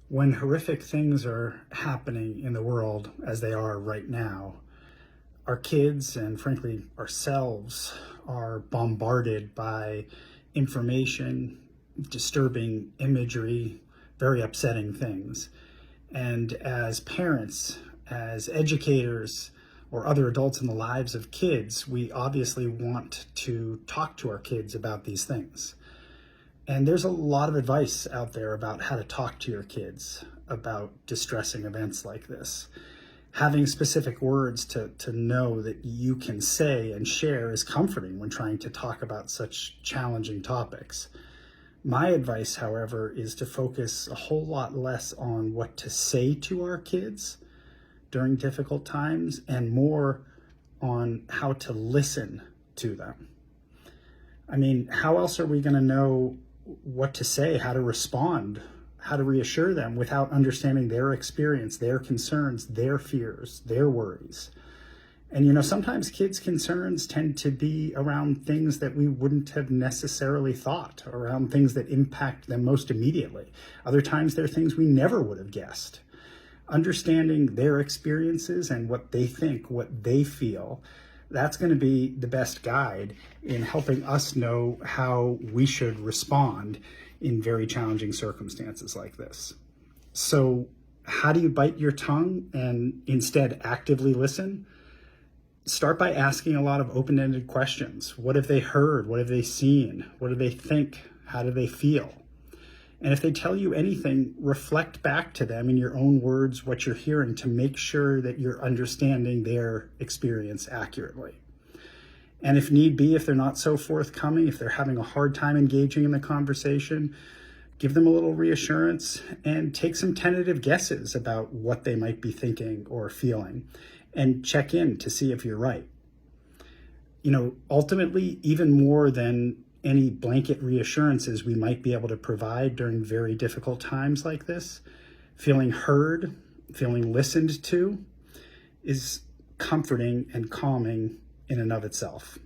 When horrific things are happening in the world as they are right now, our kids and frankly ourselves are bombarded by information, disturbing imagery, very upsetting things. And as parents, as educators, or other adults in the lives of kids, we obviously want to talk to our kids about these things. And there's a lot of advice out there about how to talk to your kids about distressing events like this. Having specific words to know that you can say and share is comforting when trying to talk about such challenging topics. My advice, however, is to focus a whole lot less on what to say to our kids during difficult times and more on how to listen to them. I mean, how else are we going to know what to say, how to respond, how to reassure them without understanding their experience, their concerns, their fears, their worries? And sometimes kids' concerns tend to be around things that we wouldn't have necessarily thought, around things that impact them most immediately. Other times they're things we never would have guessed. Understanding their experiences and what they think, what they feel, that's going to be the best guide in helping us know how we should respond in very challenging circumstances like this. So, how do you bite your tongue and instead actively listen? Start by asking a lot of open-ended questions. What have they heard? What have they seen? What do they think? How do they feel? And if they tell you anything, reflect back to them in your own words what you're hearing to make sure that you're understanding their experience accurately. And if need be, if they're not so forthcoming, if they're having a hard time engaging in the conversation, give them a little reassurance and take some tentative guesses about what they might be thinking or feeling and check in to see if you're right. Ultimately, even more than any blanket reassurances we might be able to provide during very difficult times like this, feeling heard, feeling listened to is comforting and calming in and of itself.